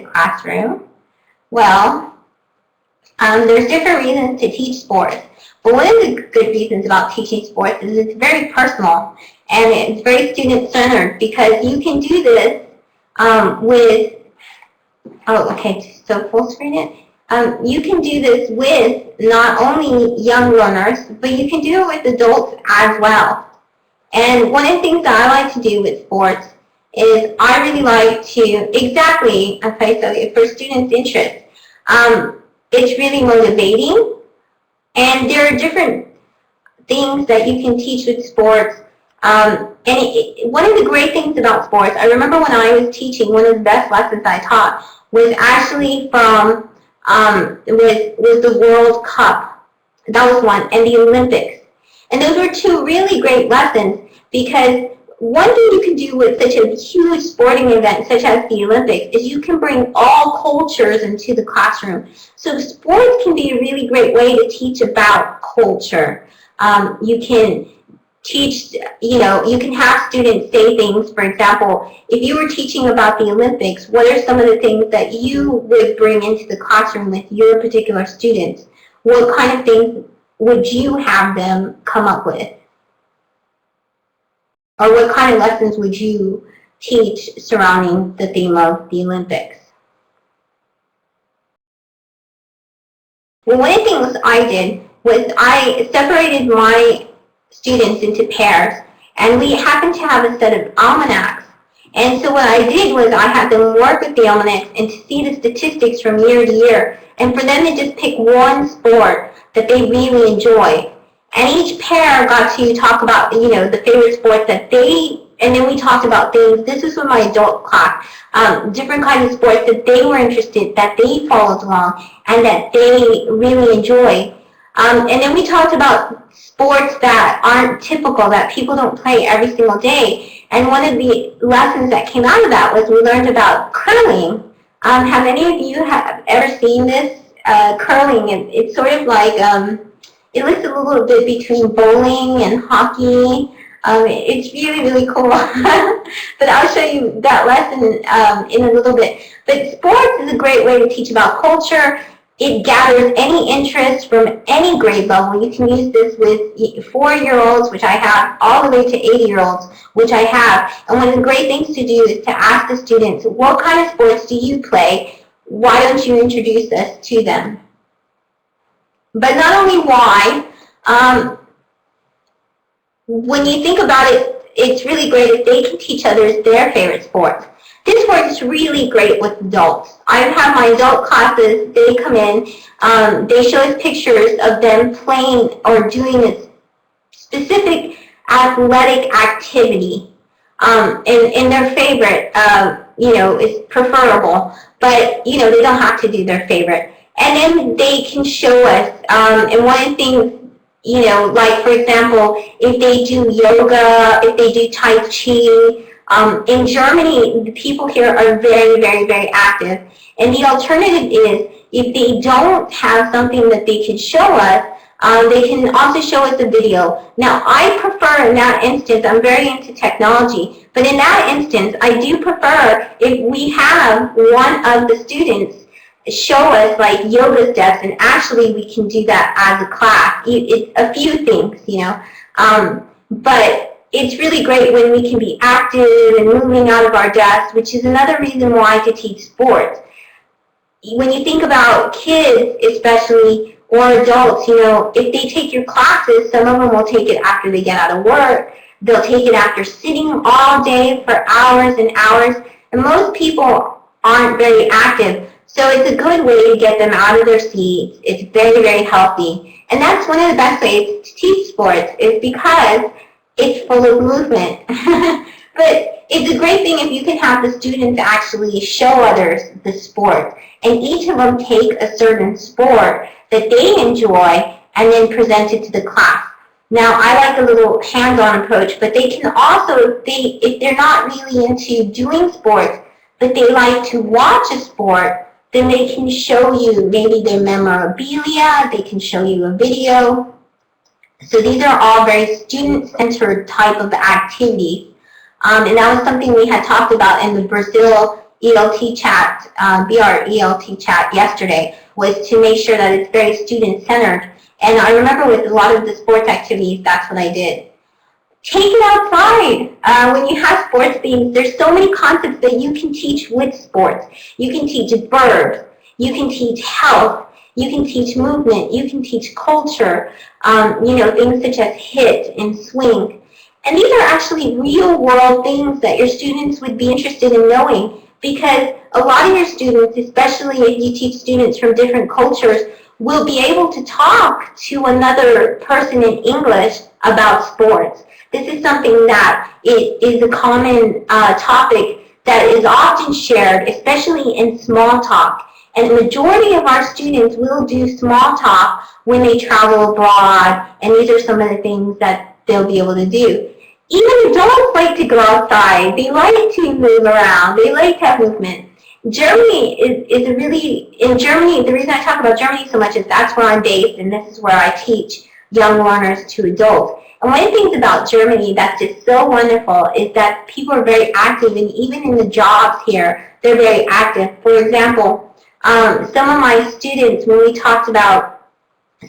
classroom? Well, there's different reasons to teach sports. But one of the good reasons about teaching sports is it's very personal and it's very student-centered because you can do this with, oh, okay, so full screen it. You can do this with not only young learners, but you can do it with adults as well. And one of the things that I like to do with sports is I really like to, exactly, okay, so for students' interest, it's really motivating. And there are different things that you can teach with sports. One of the great things about sports, I remember when I was teaching, one of the best lessons I taught was actually from was the World Cup. That was one, and the Olympics. And those were two really great lessons because one thing you can do with such a huge sporting event such as the Olympics is you can bring all cultures into the classroom. So sports can be a really great way to teach about culture. You can teach, you can have students say things. For example, if you were teaching about the Olympics, what are some of the things that you would bring into the classroom with your particular students? What kind of things would you have them come up with? Or what kind of lessons would you teach surrounding the theme of the Olympics? Well, one of the things I did was I separated my students into pairs, and we happened to have a set of almanacs. And so what I did was I had them work with the almanacs and to see the statistics from year to year, and for them to just pick one sport that they really enjoy. And each pair got to talk about, the favorite sports that they, and then we talked about things, this is with my adult class, different kinds of sports that they were interested, that they followed along, and that they really enjoy. And then we talked about sports that aren't typical, that people don't play every single day. And one of the lessons that came out of that was we learned about curling. Have any of you have ever seen this? Curling, it's sort of like, it looks a little bit between bowling and hockey. It's really, really cool. But I'll show you that lesson in a little bit. But sports is a great way to teach about culture. It gathers any interest from any grade level. You can use this with 4-year-olds, which I have, all the way to 80-year-olds, which I have. And one of the great things to do is to ask the students, what kind of sports do you play? Why don't you introduce us to them? But not only why, when you think about it, it's really great if they can teach others their favorite sports. This works really great with adults. I have my adult classes, they come in, they show us pictures of them playing or doing a specific athletic activity. And their favorite, is preferable, but, they don't have to do their favorite. And then they can show us, and one of the things, like for example, if they do yoga, if they do Tai Chi, in Germany, the people here are very, very, very active. And the alternative is, if they don't have something that they can show us, they can also show us a video. Now, I prefer in that instance, I'm very into technology, but in that instance, I do prefer if we have one of the students show us like yoga steps, and actually we can do that as a class. It's a few things, but it's really great when we can be active and moving out of our desks, which is another reason why to teach sports. When you think about kids, especially, or adults, if they take your classes, some of them will take it after they get out of work. They'll take it after sitting all day for hours and hours, and most people aren't very active. So it's a good way to get them out of their seats. It's very, very healthy. And that's one of the best ways to teach sports, is because it's full of movement. But it's a great thing if you can have the students actually show others the sport, and each of them take a certain sport that they enjoy and then present it to the class. Now, I like a little hands-on approach, but they can also, if they're not really into doing sports, but they like to watch a sport, then they can show you maybe their memorabilia, they can show you a video. So these are all very student-centered type of activities. And that was something we had talked about in the Brazil ELT chat, BR ELT chat yesterday, was to make sure that it's very student-centered. And I remember with a lot of the sports activities, that's what I did. Take it outside. When you have sports themes, there's so many concepts that you can teach with sports. You can teach verbs. You can teach health. You can teach movement. You can teach culture. Things such as hit and swing. And these are actually real-world things that your students would be interested in knowing, because a lot of your students, especially if you teach students from different cultures, will be able to talk to another person in English about sports. This is something that is a common topic that is often shared, especially in small talk. And the majority of our students will do small talk when they travel abroad, and these are some of the things that they'll be able to do. Even adults like to go outside. They like to move around. They like to have movement. Germany in Germany, the reason I talk about Germany so much is that's where I'm based, and this is where I teach young learners to adults. And one of the things about Germany that's just so wonderful is that people are very active, and even in the jobs here, they're very active. For example, some of my students, when we talked about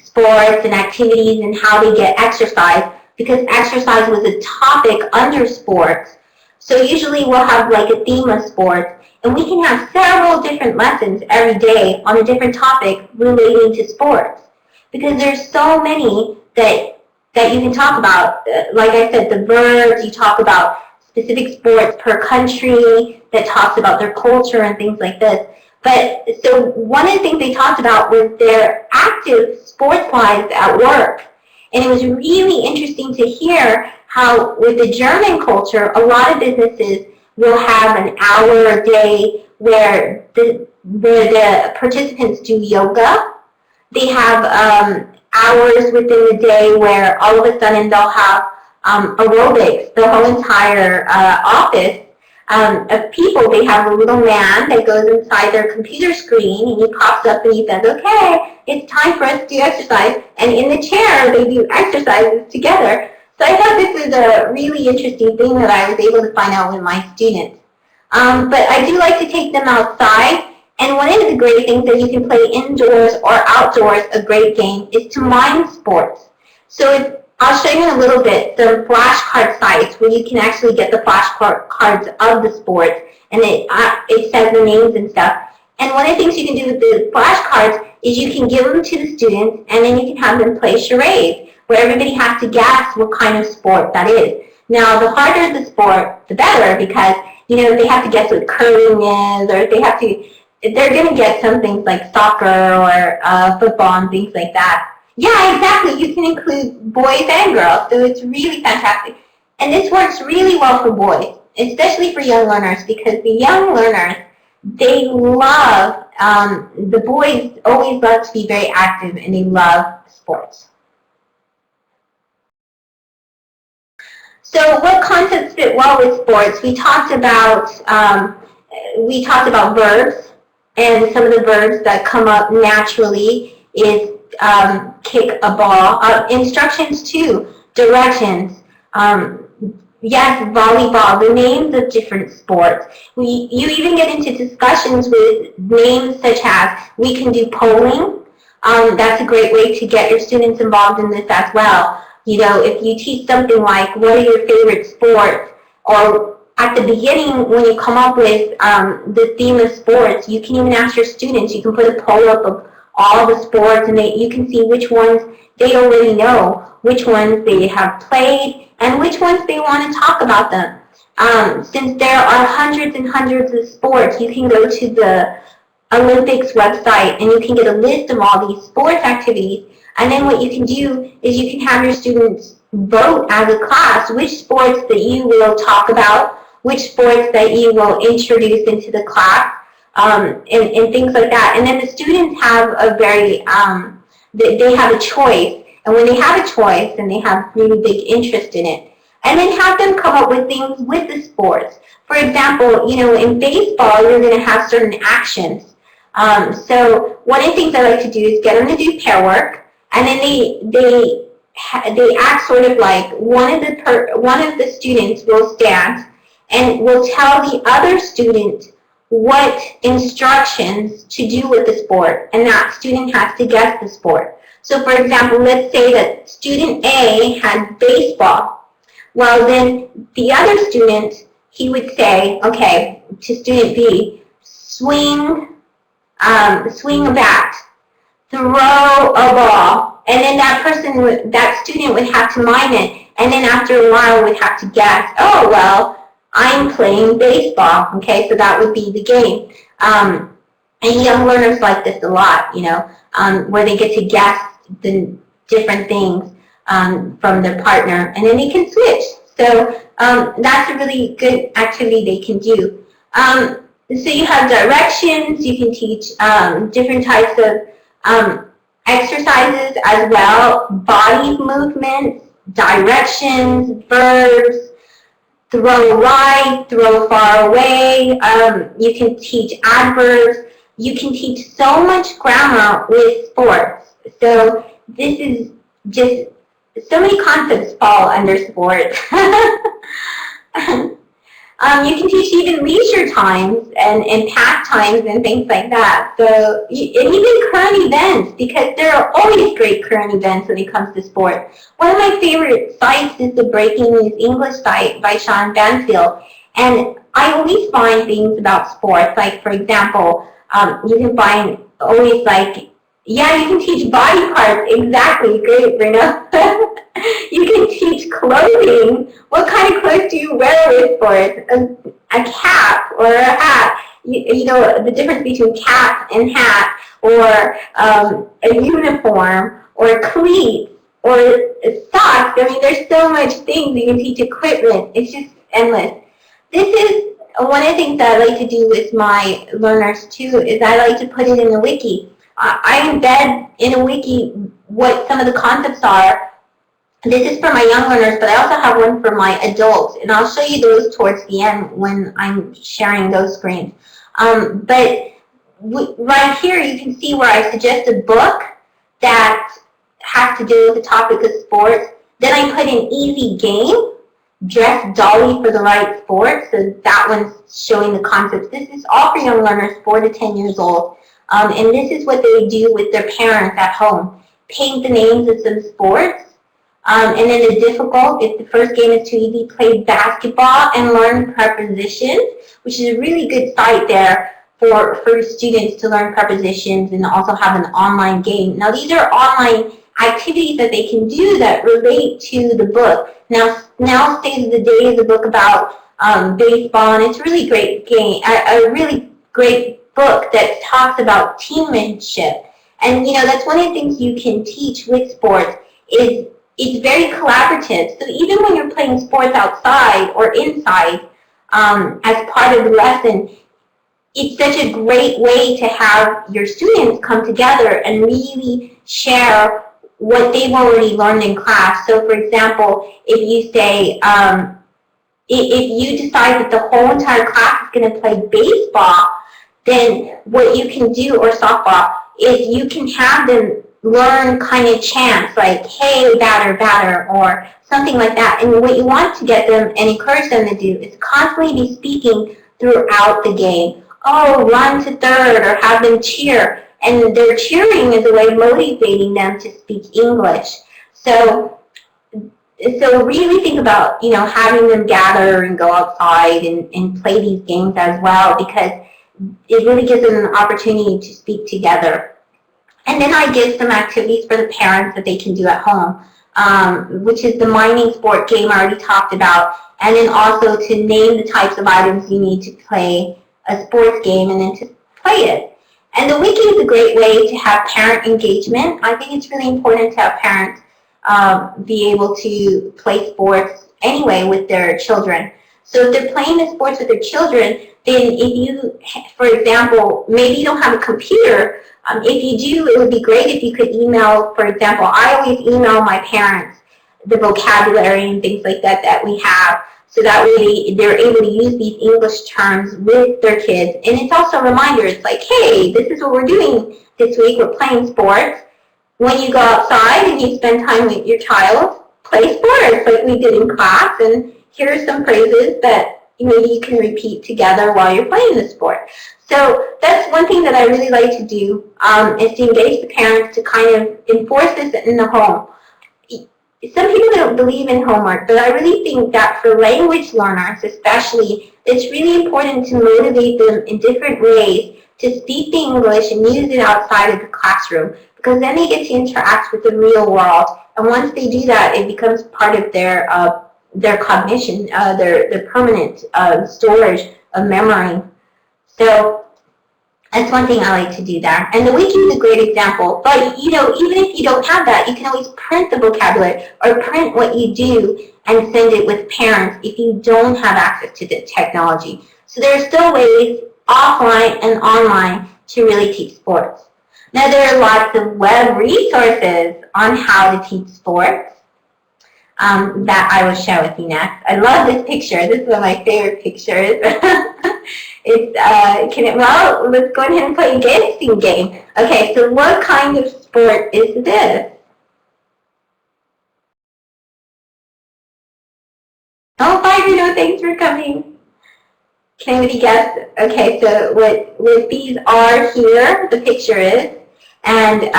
sports and activities and how they get exercise, because exercise was a topic under sports, so usually we'll have like a theme of sports, and we can have several different lessons every day on a different topic relating to sports, because there's so many that you can talk about. Like I said, the verbs, you talk about specific sports per country that talks about their culture and things like this. But so one of the things they talked about was their active sports lives at work. And it was really interesting to hear how with the German culture, a lot of businesses will have an hour a day where the participants do yoga. They have hours within the day where all of a sudden they'll have aerobics. The whole entire office of people, they have a little man that goes inside their computer screen, and he pops up and he says, okay, it's time for us to do exercise. And in the chair, they do exercises together. So I thought this was a really interesting thing that I was able to find out with my students. But I do like to take them outside. And one of the great things that you can play indoors or outdoors, a great game, is to mime sports. So I'll show you in a little bit some flashcard sites where you can actually get the flashcards of the sports, and it says the names and stuff. And one of the things you can do with the flashcards is you can give them to the students, and then you can have them play charades, where everybody has to guess what kind of sport that is. Now, the harder the sport, the better, because they have to guess what curling is, or they're going to get some things like soccer or football and things like that. Yeah, exactly. You can include boys and girls, so it's really fantastic. And this works really well for boys, especially for young learners, because the young learners, they love, the boys always love to be very active, and they love sports. So what concepts fit well with sports? We talked about verbs, and some of the verbs that come up naturally is kick a ball. Instructions too, directions. Yes, volleyball, the names of different sports. You even get into discussions with names such as, we can do polling. That's a great way to get your students involved in this as well. If you teach something like, what are your favorite sports? Or at the beginning, when you come up with the theme of sports, you can even ask your students, you can put a poll up of all the sports, and you can see which ones they already know, which ones they have played, and which ones they want to talk about them. Since there are hundreds and hundreds of sports, you can go to the Olympics website, and you can get a list of all these sports activities. And then what you can do is you can have your students vote as a class which sports that you will talk about, which sports that you will introduce into the class, and things like that. And then the students have they have a choice. And when they have a choice, then they have really big interest in it. And then have them come up with things with the sports. For example, in baseball, you're going to have certain actions. So one of the things I like to do is get them to do pair work, and then they act sort of like one of the students will stand and will tell the other student what instructions to do with the sport, and that student has to guess the sport. So for example, let's say that student A had baseball. Well, then the other student, he would say, okay, to student B, swing a bat, throw a ball, and then that student would have to mime it, and then after a while would have to guess, oh, well, I'm playing baseball, okay, so that would be the game. And young learners like this a lot, where they get to guess the different things from their partner, and then they can switch. So that's a really good activity they can do. So you have directions, you can teach different types of exercises as well, body movements, directions, verbs, throw right, throw far away. You can teach adverbs. You can teach so much grammar with sports. So this is just, so many concepts fall under sports. You can teach even leisure times and pastimes and things like that. So, and even current events, because there are always great current events when it comes to sport. One of my favorite sites is the Breaking News English site by Sean Banfield. And I always find things about sports, like for example, you can find always like, yeah, you can teach body parts. Exactly, great, Bruno. You can teach clothing. What kind of clothes do you wear with sports? A cap or a hat. You know, the difference between cap and hat, or a uniform, or cleats, or socks. I mean, there's so much things. You can teach equipment. It's just endless. This is one of the things that I like to do with my learners, too, is I like to put it in the wiki. I embed in a wiki what some of the concepts are. This is for my young learners, but I also have one for my adults, and I'll show you those towards the end when I'm sharing those screens. But right here, you can see where I suggest a book that has to do with the topic of sports. Then I put an easy game, Dress Dolly for the Right Sport, so that one's showing the concepts. This is all for young learners, 4 to 10 years old. And this is what they do with their parents at home. Paint the names of some sports. And then the difficult, if the first game is too easy, play basketball and learn prepositions, which is a really good site there for students to learn prepositions and also have an online game. Now, these are online activities that they can do that relate to the book. Now State of the Day is a book about baseball, and it's a really great game, a really great book that talks about teammanship. And, that's one of the things you can teach with sports is it's very collaborative. So even when you're playing sports outside or inside as part of the lesson, it's such a great way to have your students come together and really share what they've already learned in class. So for example, if you say, if you decide that the whole entire class is going to play baseball, then what you can do, or softball, is you can have them learn kind of chants like, hey, batter, batter, or something like that. And what you want to get them and encourage them to do is constantly be speaking throughout the game. Oh, run to third, or have them cheer. And their cheering is a way of motivating them to speak English. So really think about, having them gather and go outside and play these games as well, because it really gives them an opportunity to speak together. And then I give some activities for the parents that they can do at home, which is the mining sport game I already talked about, and then also to name the types of items you need to play a sports game and then to play it. And the wiki is a great way to have parent engagement. I think it's really important to have parents be able to play sports anyway with their children. So if they're playing the sports with their children, then if you, for example, maybe you don't have a computer, if you do, it would be great if you could email, for example, I always email my parents the vocabulary and things like that that we have, so that way they're able to use these English terms with their kids. And it's also a reminder, it's like, hey, this is what we're doing this week, we're playing sports. When you go outside and you spend time with your child, play sports like we did in class, and here are some phrases that maybe you can repeat together while you're playing the sport. So that's one thing that I really like to do, is to engage the parents to kind of enforce this in the home. Some people don't believe in homework, but I really think that for language learners especially, it's really important to motivate them in different ways to speak the English and use it outside of the classroom, because then they get to interact with the real world. And once they do that, it becomes part of their cognition, their permanent storage of memory. So that's one thing I like to do there. And the wiki is a great example. But, you know, even if you don't have that, you can always print the vocabulary or print what you do and send it with parents if you don't have access to the technology. So there are still ways, offline and online, to really teach sports. Now, there are lots of web resources on how to teach sports that I will share with you next. I love this picture. This is one of my favorite pictures. Well, let's go ahead and play a guessing game. Okay, so what kind of sport is this? Oh, Fiverr, thanks for coming. Can anybody guess? Okay, so what these are here, the picture is, and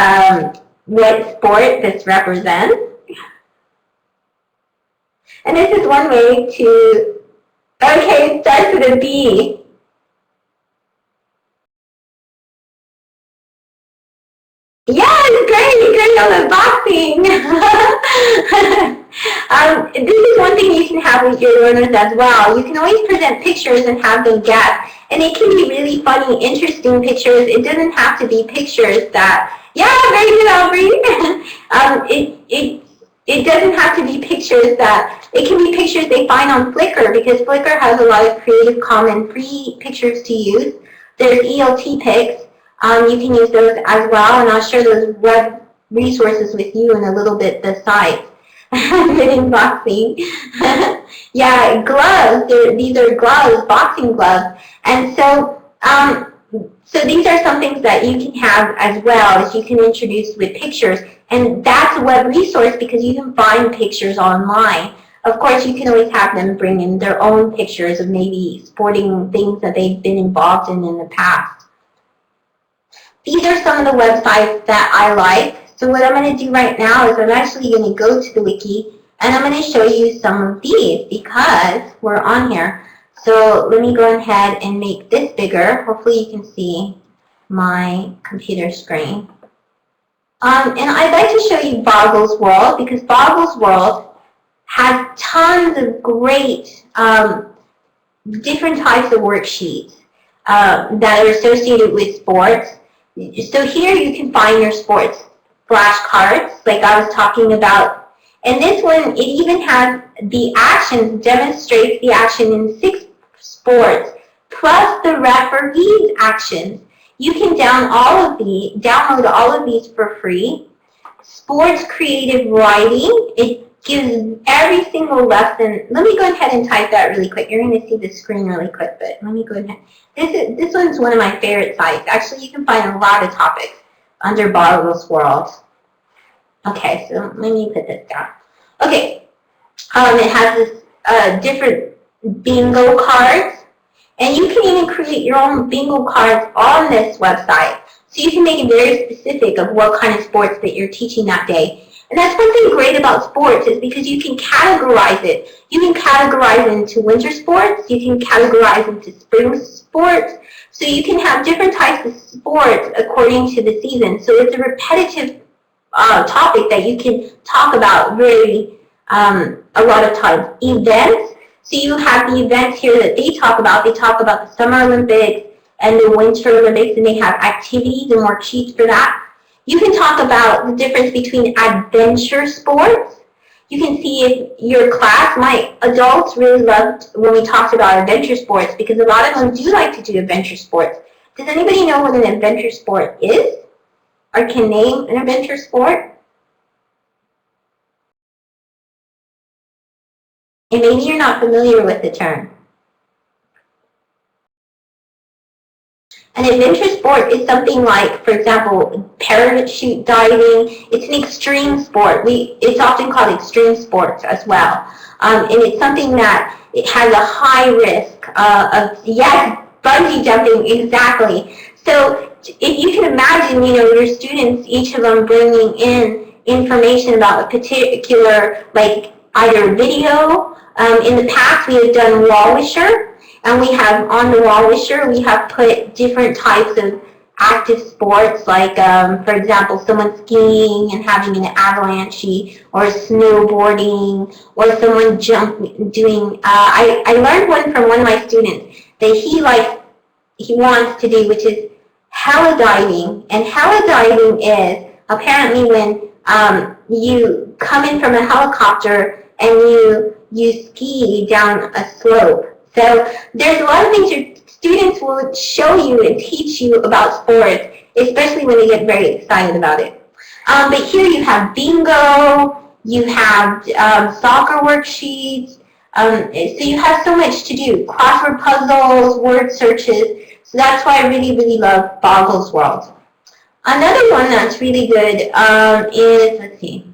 what sport this represents. And this is one way to, okay, it starts with a B. Yes, great on the boxing. This is one thing you can have with your learners as well. You can always present pictures and have them guess. And it can be really funny, interesting pictures. It doesn't have to be pictures that, yeah, very good, Aubrey. It doesn't have to be pictures that, it can be pictures they find on Flickr, because Flickr has a lot of Creative Commons free pictures to use. There's ELT pics. You can use those as well, and I'll share those web resources with you in a little bit, the site. Knitting, boxing. Yeah, gloves. These are gloves, boxing gloves. And so, so these are some things that you can have as well, as you can introduce with pictures. And that's a web resource because you can find pictures online. Of course, you can always have them bring in their own pictures of maybe sporting things that they've been involved in the past. These are some of the websites that I like. So what I'm going to do right now is I'm actually going to go to the wiki and I'm going to show you some of these because we're on here. So let me go ahead and make this bigger. Hopefully you can see my computer screen. And I'd like to show you Boggle's World because Boggle's World has tons of great different types of worksheets that are associated with sports. So here you can find your sports flashcards, like I was talking about. And this one, it even has the actions, demonstrates the action in 6 sports, plus the referee's actions. You can download all of these for free. Sports creative writing, it gives every single lesson. Let me go ahead and type that really quick. You're going to see the screen really quick, but let me go ahead. This one's one of my favorite sites. Actually, you can find a lot of topics under Boggle's World. Okay, so let me put this down. Okay, it has this different bingo cards, and you can even create your own bingo cards on this website. So you can make it very specific of what kind of sports that you're teaching that day. And that's one thing great about sports is because you can categorize it. You can categorize it into winter sports. You can categorize into spring sports. So you can have different types of sports according to the season. So it's a repetitive topic that you can talk about really a lot of times. Events. So you have the events here that they talk about. They talk about the Summer Olympics and the Winter Olympics, and they have activities and worksheets for that. You can talk about the difference between adventure sports. You can see if your class, my adults really loved when we talked about adventure sports because a lot of them do like to do adventure sports. Does anybody know what an adventure sport is? Or can name an adventure sport? And maybe you're not familiar with the term. An adventure sport is something like, for example, parachute diving. It's an extreme sport. It's often called extreme sports as well. And it's something that it has a high risk of, yes, bungee jumping, exactly. So if you can imagine, your students, each of them bringing in information about a particular, like either video. In the past, we have done wall wisher, and we have on the wall wisher, we have put different types of active sports, like for example, someone skiing and having an avalanche, or snowboarding, or someone doing. I learned one from one of my students that he wants to do, which is helidiving. And helidiving is apparently when you come in from a helicopter and you ski down a slope. So there's a lot of things your students will show you and teach you about sports, especially when they get very excited about it. But here you have bingo, you have soccer worksheets, so you have so much to do. Crossword puzzles, word searches. So that's why I really, really love Boggles World. Another one that's really good is, let's see,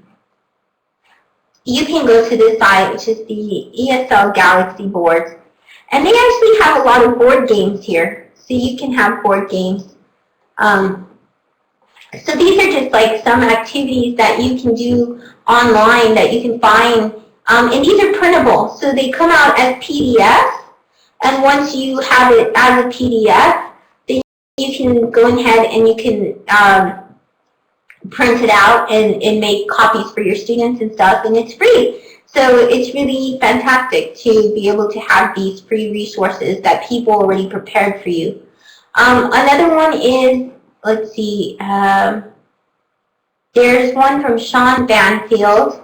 you can go to this site, which is the ESL Galaxy boards. And they actually have a lot of board games here. So you can have board games. So these are just like some activities that you can do online that you can find. And these are printable. So they come out as PDFs. And once you have it as a PDF, then you can go ahead and you can print it out and make copies for your students and stuff. And it's free. So it's really fantastic to be able to have these free resources that people already prepared for you. Another one is, let's see, there's one from Sean Banfield.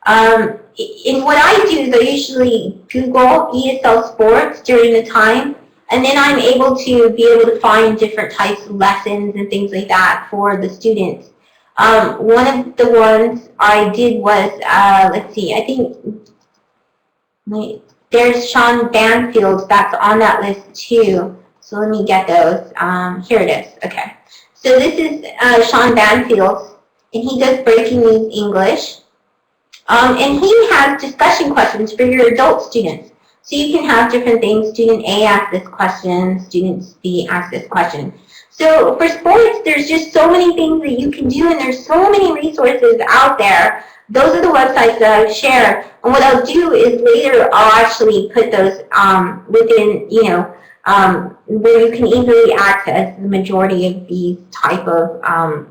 And what I do is I usually Google ESL sports during the time, and then I'm able to find different types of lessons and things like that for the students. One of the ones I did was, let's see, I think there's Sean Banfield that's on that list too. So let me get those. Here it is. Okay. So this is Sean Banfield, and he does breaking news English. And he has discussion questions for your adult students. So you can have different things. Student A asks this question, student B asks this question. So for sports, there's just so many things that you can do, and there's so many resources out there. Those are the websites that I've shared. And what I'll do is later I'll actually put those within, where you can easily access the majority of these type of I'll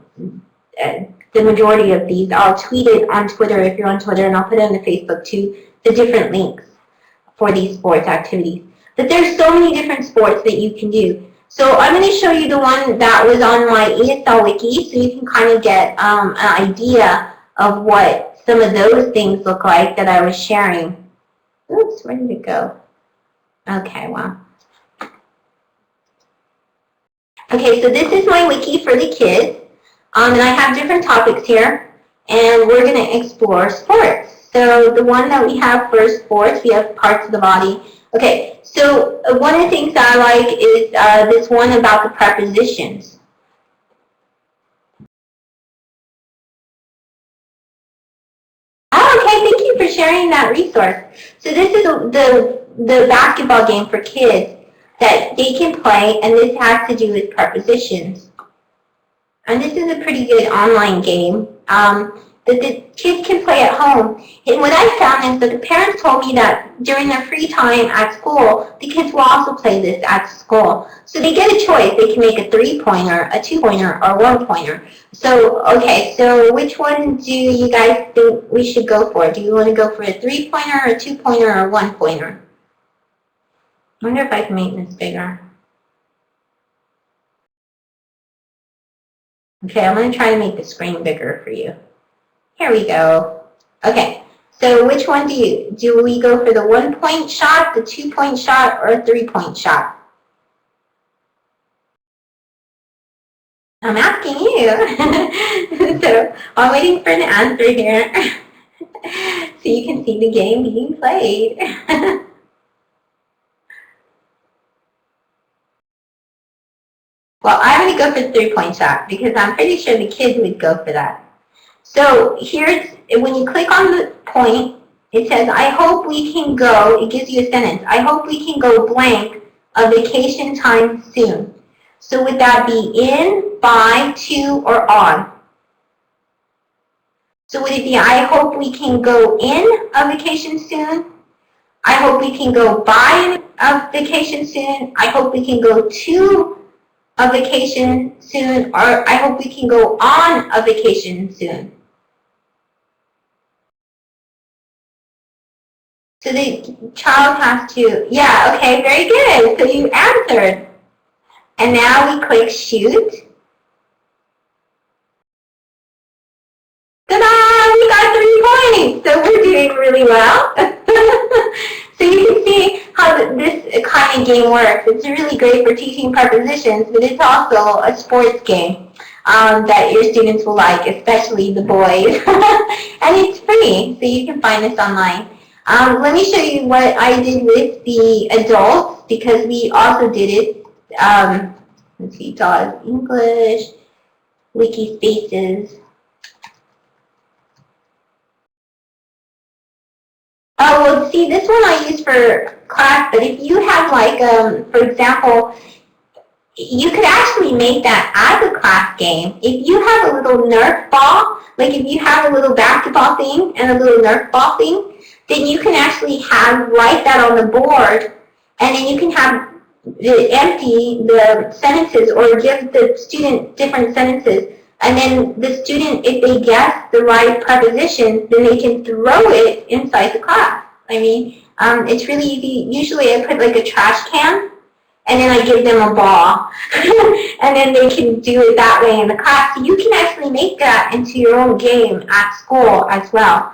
tweet it on Twitter if you're on Twitter, and I'll put it on the Facebook too, the different links for these sports activities. But there's so many different sports that you can do. So I'm going to show you the one that was on my ESL Wiki, so you can kind of get an idea of what some of those things look like that I was sharing. Oops, where did it go? Okay, well. Okay, so this is my wiki for the kids. And I have different topics here, and we're going to explore sports. So the one that we have for sports, we have parts of the body. Okay, so one of the things that I like is this one about the prepositions. Oh, okay, thank you for sharing that resource. So this is the basketball game for kids that they can play, and this has to do with prepositions. And this is a pretty good online game that the kids can play at home. And what I found is that the parents told me that during their free time at school, the kids will also play this at school. So they get a choice. They can make a 3-pointer, a 2-pointer, or 1-pointer. So, okay, so which one do you guys think we should go for? Do you want to go for a 3-pointer, a 2-pointer, or a 1-pointer? I wonder if I can make this bigger. Okay, I'm going to try to make the screen bigger for you. Here we go. Okay, so which one do we go for the 1-point shot, the 2-point shot, or a 3-point shot? I'm asking you. So I'm waiting for an answer here. So you can see the game being played. Well, I'm going to go for the 3-point shot because I'm pretty sure the kids would go for that. So here's, when you click on the point, It says, I hope we can go, it gives you a sentence, I hope we can go blank a vacation time soon. So would that be in, by, to, or on? So would it be, I hope we can go in a vacation soon? I hope we can go by a vacation soon? I hope we can go to a vacation soon? Or I hope we can go on a vacation soon? So the child has to, yeah, okay, very good. So you answered. And now we click shoot. Ta-da! We got 3 points. So we're doing really well. So you can see how this kind of game works. It's really great for teaching prepositions, but it's also a sports game that your students will like, especially the boys. And it's free, so you can find this online. Let me show you what I did with the adults, because we also did it. Let's see, JAWS English, Wiki Spaces. Oh, well, see, this one I use for class, but if you have, like, for example, you could actually make that as a class game. If you have a little Nerf ball, like if you have a little basketball thing and a little Nerf ball thing, then you can actually write that on the board, and then you can have empty the sentences or give the student different sentences. And then the student, if they guess the right preposition, then they can throw it inside the class. I mean, it's really easy. Usually I put like a trash can, and then I give them a ball. And then they can do it that way in the class. So you can actually make that into your own game at school as well,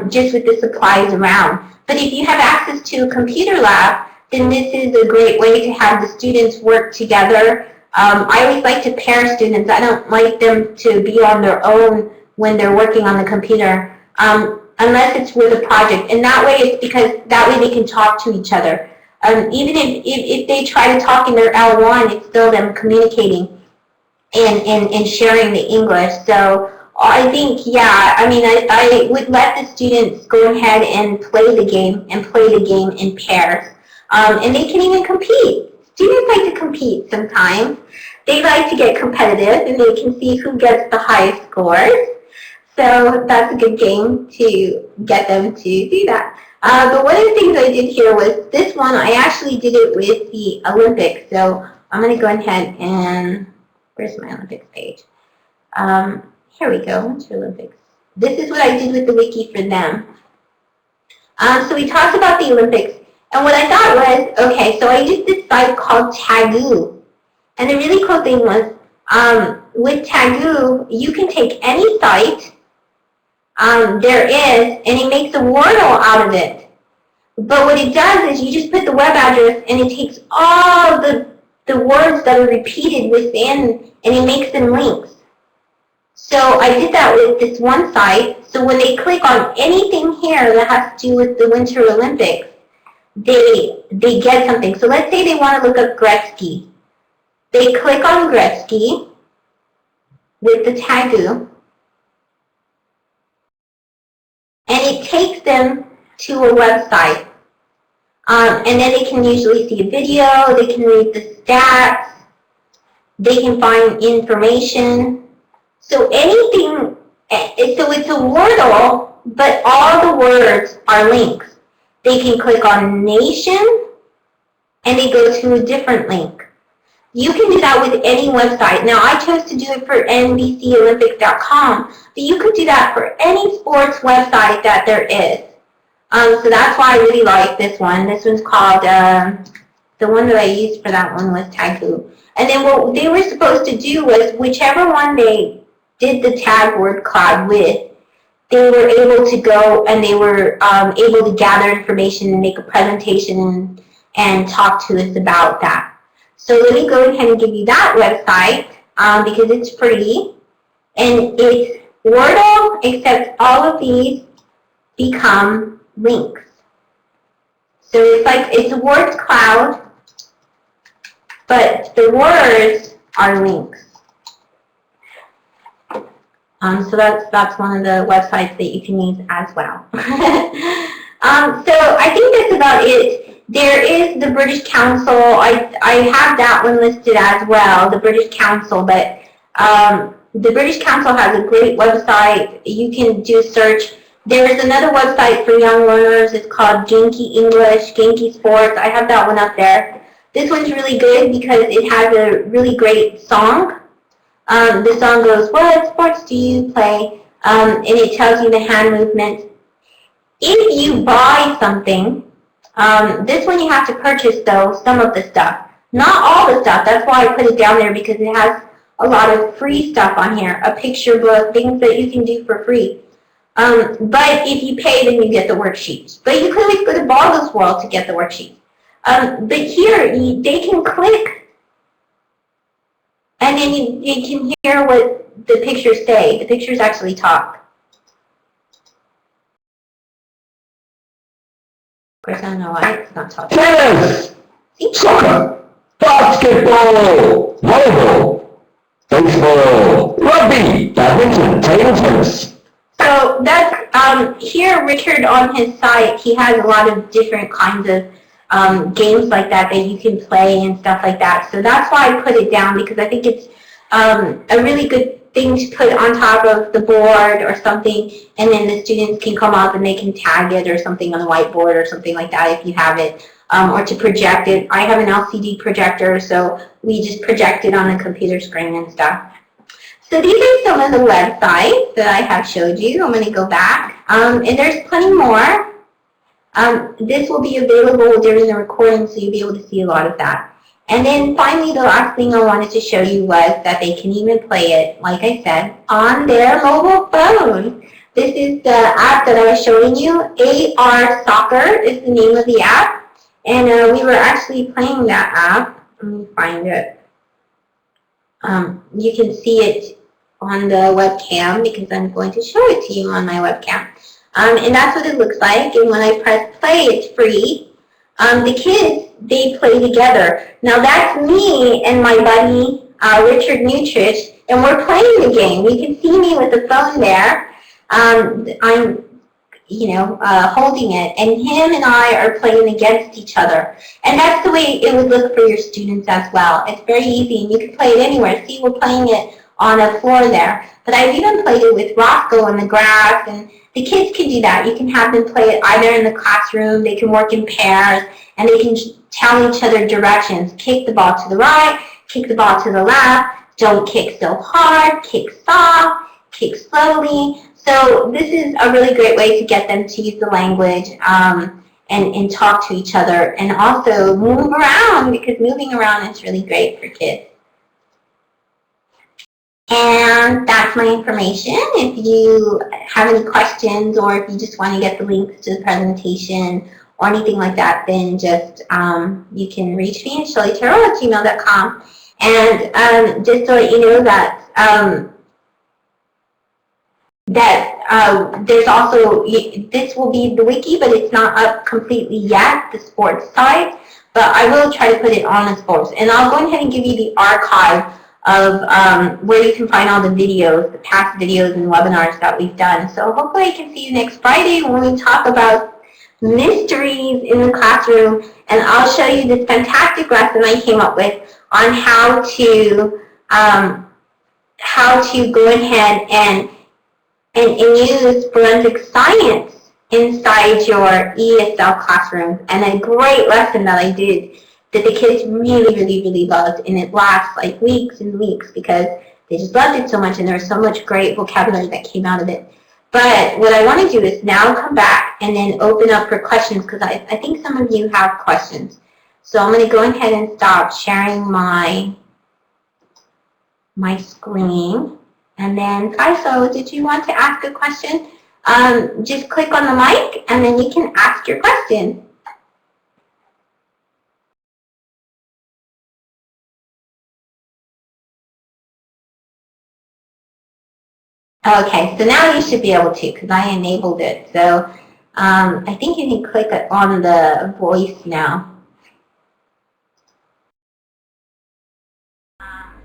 just with the supplies around. But if you have access to a computer lab, then this is a great way to have the students work together. I always like to pair students. I don't like them to be on their own when they're working on the computer, unless it's with a project. And that way, it's because that way they can talk to each other. Even if they try to talk in their L1, it's still them communicating and sharing the English. So I think, yeah, I mean, I would let the students go ahead and play the game in pairs. And they can even compete. Students like to compete sometimes. They like to get competitive, and they can see who gets the highest scores. So that's a good game to get them to do that. But one of the things I did here was this one, I actually did it with the Olympics. So I'm going to go ahead and, where's my Olympics page? Here we go, Winter Olympics. This is what I did with the wiki for them. So we talked about the Olympics. And what I thought was, okay, so I used this site called Tagoo. And the really cool thing was, with Tagoo, you can take any site there is, and it makes a Wordle out of it. But what it does is you just put the web address, and it takes all the words that are repeated within, and it makes them links. So I did that with this one site. So when they click on anything here that has to do with the Winter Olympics, they get something. So let's say they want to look up Gretzky. They click on Gretzky with the Tagoo, and it takes them to a website. And then they can usually see a video, they can read the stats, they can find information. So anything, so it's a Wordle, but all the words are links. They can click on nation, and they go to a different link. You can do that with any website. Now, I chose to do it for NBCOlympics.com, but you could do that for any sports website that there is. So that's why I really like this one. This one's called, the one that I used for that one was Tagoo. And then what they were supposed to do was, whichever one they did the tag word cloud with, they were able to go and they were able to gather information and make a presentation and talk to us about that. So let me go ahead and give you that website because it's free. And it's Wordle, except all of these become links. So it's like, it's a word cloud, but the words are links. So that's one of the websites that you can use as well. So I think that's about it. There is the British Council. I have that one listed as well, the British Council, but the British Council has a great website. You can do search. There is another website for young learners. It's called Genki English, Genki Sports. I have that one up there. This one's really good because it has a really great song. The song goes, "What sports do you play?" And it tells you the hand movements. If you buy something, this one you have to purchase, though, some of the stuff. Not all the stuff. That's why I put it down there, because it has a lot of free stuff on here. A picture book, things that you can do for free. But if you pay, then you get the worksheets. But you can always go to Boggles World to get the worksheets. But here, they can click, and then you can hear what the pictures say. The pictures actually talk. Of course, I don't know why it's not talking. Tennis, soccer, basketball, volleyball, baseball, rugby, badminton, table tennis. So that's, here Richard on his site, he has a lot of different kinds of games like that that you can play and stuff like that. So that's why I put it down, because I think it's a really good thing to put on top of the board or something, and then the students can come up and they can tag it or something on the whiteboard or something like that if you have it, or to project it. I have an LCD projector, so we just project it on the computer screen and stuff. So these are some of the websites that I have showed you. I'm going to go back, and there's plenty more. This will be available during the recording, so you'll be able to see a lot of that. And then finally, the last thing I wanted to show you was that they can even play it, like I said, on their mobile phone. This is the app that I was showing you. AR Soccer is the name of the app. And we were actually playing that app. Let me find it. You can see it on the webcam, because I'm going to show it to you on my webcam. And that's what it looks like. And when I press play, it's free. The kids, they play together. Now that's me and my buddy, Richard Nutrish, and we're playing the game. You can see me with the phone there. I'm, holding it, and him and I are playing against each other. And that's the way it would look for your students as well. It's very easy, and you can play it anywhere. See, we're playing it on a floor there. But I've even played it with Roscoe on the grass, and the kids can do that. You can have them play it either in the classroom, they can work in pairs, and they can tell each other directions. Kick the ball to the right, kick the ball to the left, don't kick so hard, kick soft, kick slowly. So this is a really great way to get them to use the language and talk to each other, and also move around, because moving around is really great for kids. And that's my information. If you have any questions, or if you just want to get the links to the presentation or anything like that, then just you can reach me at shellyterrell@gmail.com. And just to let you know that there's also, this will be the wiki, but it's not up completely yet, the sports side. But I will try to put it on the sports. And I'll go ahead and give you the archive of where you can find all the videos, the past videos and webinars that we've done. So hopefully I can see you next Friday when we talk about mysteries in the classroom, and I'll show you this fantastic lesson I came up with on how to go ahead and use forensic science inside your ESL classroom, and a great lesson that I did that the kids really, really, really loved, and it lasts like weeks and weeks because they just loved it so much, and there was so much great vocabulary that came out of it. But what I want to do is now come back and then open up for questions, because I think some of you have questions. So I'm going to go ahead and stop sharing my screen. And then, Kaiso, did you want to ask a question? Just click on the mic, and then you can ask your question. Okay, so now you should be able to, because I enabled it. So I think you can click on the voice now.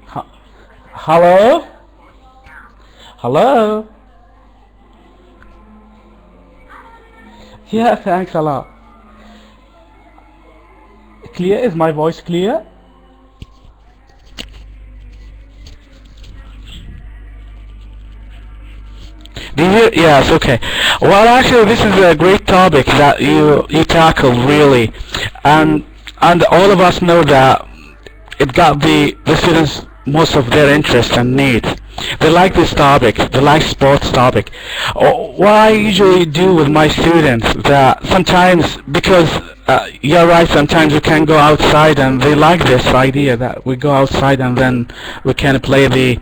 Hello? Hello? Yeah, thanks a lot. Clear? Is my voice clear? Do you? Yes, okay. Well, actually, this is a great topic that you tackle really, and and all of us know that it got the students most of their interest and need. They like this topic. They like sports topic. What I usually do with my students that sometimes because you're right. Sometimes we can go outside and they like this idea that we go outside and then we can play the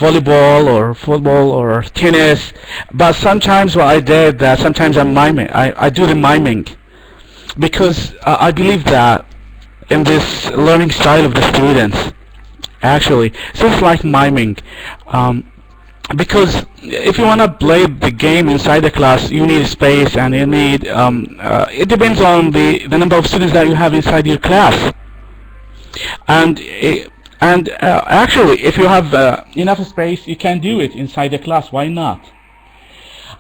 volleyball or football or tennis. But sometimes what I did that sometimes I'm miming. I do the miming because I believe that in this learning style of the students actually so it's like miming um, because if you want to play the game inside the class you need space and you need it depends on the number of students that you have inside your class and actually if you have enough space you can do it inside the class, why not?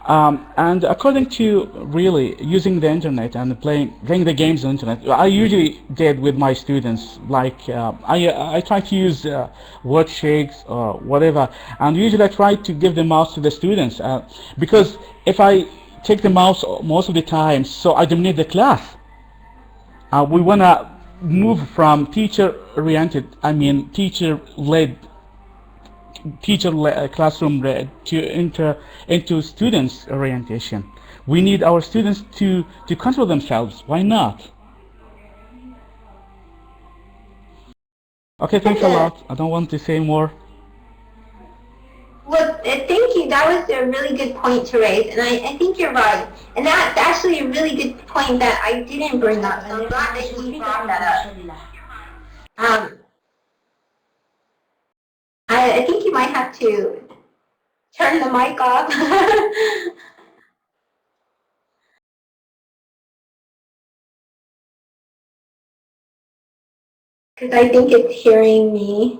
And according to really using the internet and playing the games on internet, I usually did with my students. Like I try to use word shakes or whatever, and usually I try to give the mouse to the students because if I take the mouse most of the time, so I dominate the class. We wanna move from teacher-oriented, I mean teacher-led classroom to into students orientation. We need our students to control themselves, why not? Okay, thanks That's a a lot. I don't want to say more. Well, thank you. That was a really good point to raise, and I think you're right. And that's actually a really good point that I didn't bring up, and I'm glad that you brought that up. I think you might have to turn the mic off because I think it's hearing me.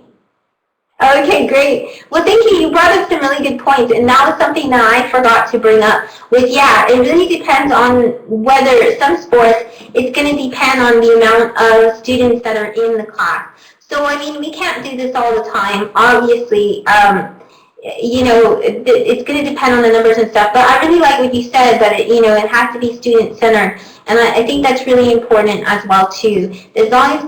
Okay, great. Well, thank you. You brought up some really good points, and that was something that I forgot to bring up. With yeah, it really depends on whether some sports. It's going to depend on the amount of students that are in the class. So I mean, we can't do this all the time. Obviously, it's going to depend on the numbers and stuff. But I really like what you said that it has to be student centered, and I think that's really important as well too. As long as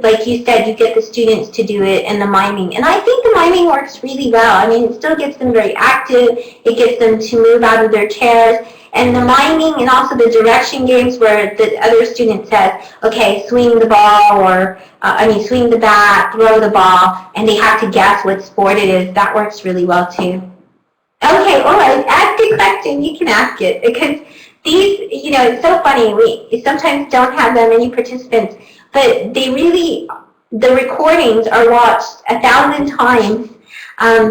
like you said, you get the students to do it and the miming, and I think the miming works really well. I mean, it still gets them very active. It gets them to move out of their chairs. And the miming and also the direction games where the other student says, okay, swing the ball or, swing the bat, throw the ball, and they have to guess what sport it is. That works really well too. Okay, all right. Ask a question. You can ask it because it's so funny. We sometimes don't have that many participants, but the recordings are watched 1,000 times.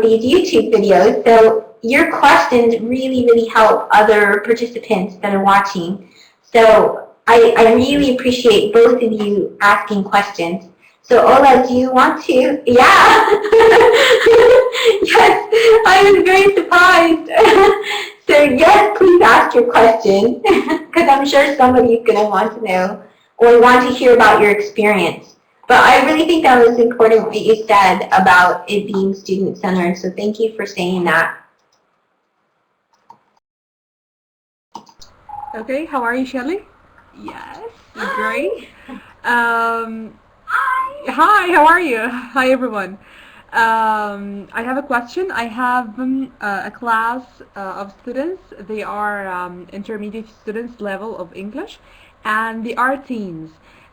These YouTube videos. So your questions really, really help other participants that are watching. So I really appreciate both of you asking questions. So Ola, do you want to? Yeah. Yes, I was very surprised. So yes, please ask your question because I'm sure somebody's going to want to know or want to hear about your experience. But I really think that was important what you said about it being student-centered. So thank you for saying that. Okay, how are you, Shelly? Yes, great. Hi, how are you? Hi, everyone. I have a question. I have a class of students. They are intermediate students level of English, and they are teens.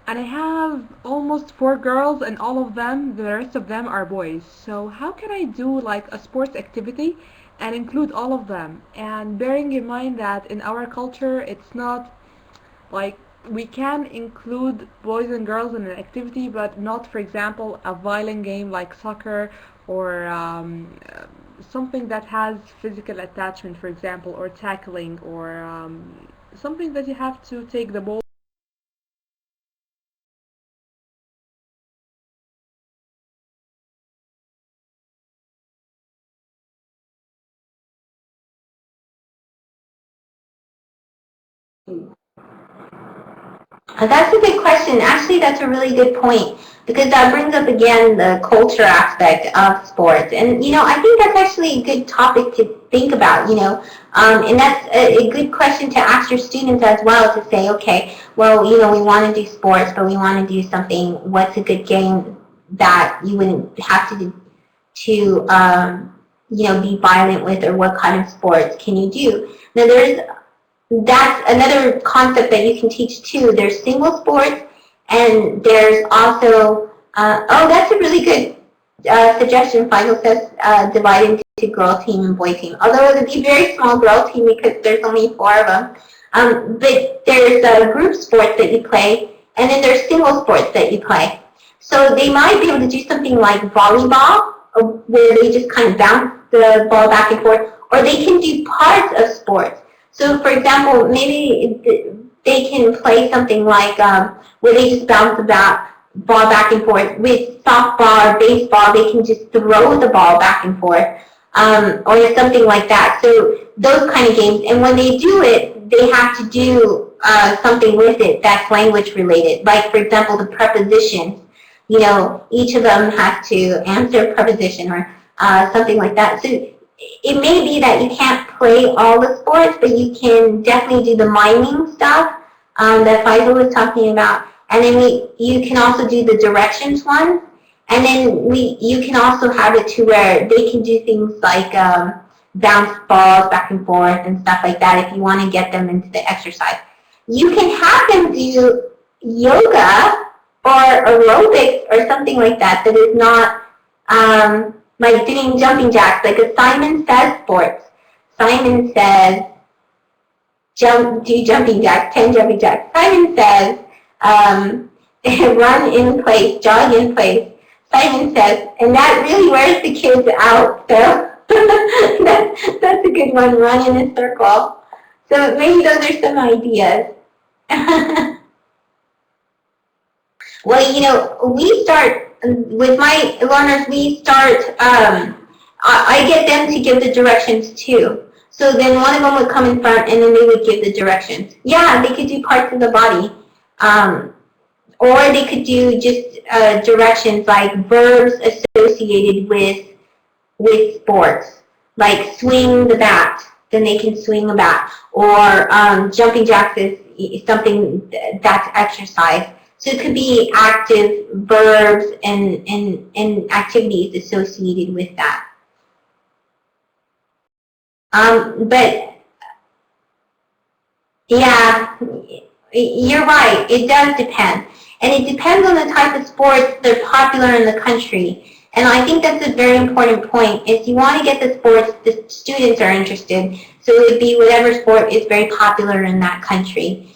And I have almost four girls, and all of them, the rest of them are boys. So how can I do like a sports activity and include all of them? And bearing in mind that in our culture, it's not like we can include boys and girls in an activity, but not, for example, a violent game like soccer or something that has physical attachment, for example, or tackling, or something that you have to take the ball That's a good question. Actually, that's a really good point because that brings up again the culture aspect of sports. And, I think that's actually a good topic to think about, and that's a good question to ask your students as well to say, okay, well, we want to do sports, but we want to do something, what's a good game that you wouldn't have to be violent with, or what kind of sports can you do? Now, that's another concept that you can teach too. There's single sports, and there's also, that's a really good suggestion. Faisal says divide into girl team and boy team. Although it would be a very small girl team because there's only 4 of them. But there's group sports that you play, and then there's single sports that you play. So they might be able to do something like volleyball, where they just kind of bounce the ball back and forth, or they can do parts of sports. So, for example, maybe they can play something like where they just bounce the ball back and forth. With softball or baseball, they can just throw the ball back and forth, or something like that. So those kind of games. And when they do it, they have to do something with it that's language related. Like, for example, the prepositions. Each of them has to answer a preposition or something like that. So it may be that you can't play all the sports, but you can definitely do the miming stuff that Faisal was talking about. And then you can also do the directions one. And then you can also have it to where they can do things like bounce balls back and forth and stuff like that if you want to get them into the exercise. You can have them do yoga or aerobics or something like that is not like doing jumping jacks, like a Simon Says sports. Simon says, do jumping jacks, 10 jumping jacks. Simon says, run in place, jog in place. Simon says, and that really wears the kids out, so that's a good one, run in a circle. So maybe those are some ideas. Well, we start, with my learners, I get them to give the directions too. So then one of them would come in front and then they would give the directions. Yeah, they could do parts of the body. Or they could do just directions like verbs associated with sports. Like swing the bat, then they can swing a bat. Or jumping jacks is something that's exercise. So it could be active verbs and activities associated with that. But yeah, you're right. It does depend. And it depends on the type of sports that are popular in the country. And I think that's a very important point. If you want to get the sports the students are interested, so it would be whatever sport is very popular in that country.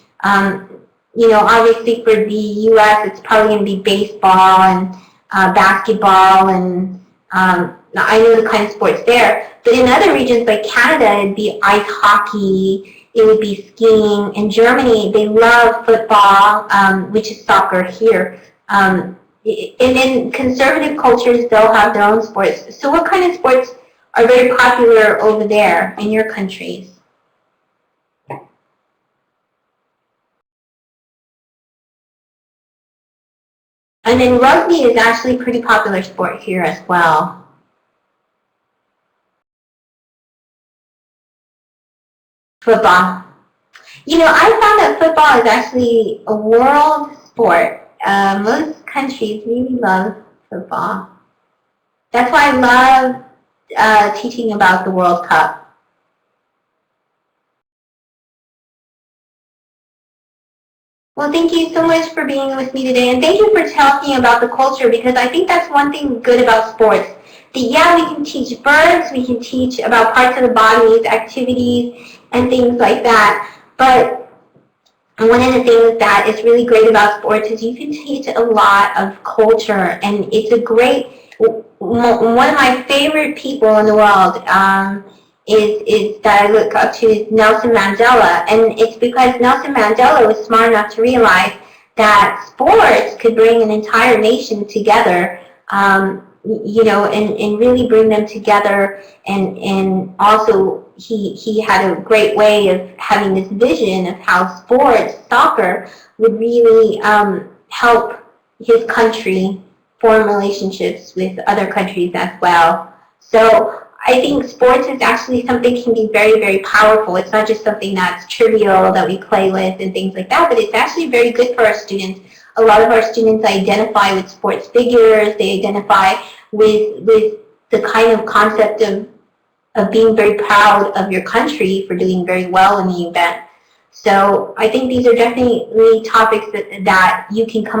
Obviously for the U.S., it's probably going to be baseball and basketball, and I know the kind of sports there. But in other regions like Canada, it'd be ice hockey, it would be skiing. In Germany, they love football, which is soccer here. And in conservative cultures, they'll have their own sports. So what kind of sports are very popular over there in your countries? And then rugby is actually a pretty popular sport here as well. Football. I found that football is actually a world sport. Most countries really love football. That's why I love teaching about the World Cup. Well, thank you so much for being with me today, and thank you for talking about the culture, because I think that's one thing good about sports. Yeah, we can teach verbs, we can teach about parts of the bodies, activities, and things like that, but one of the things that is really great about sports is you can teach a lot of culture, and it's a great, one of my favorite people in the world is that I look up to is Nelson Mandela, and it's because Nelson Mandela was smart enough to realize that sports could bring an entire nation together, and really bring them together, and also he had a great way of having this vision of how sports, soccer, would really help his country form relationships with other countries as well. So I think sports is actually something that can be very, very powerful. It's not just something that's trivial that we play with and things like that, but it's actually very good for our students. A lot of our students identify with sports figures. They identify with the kind of concept of being very proud of your country for doing very well in the event. So I think these are definitely topics that you can come up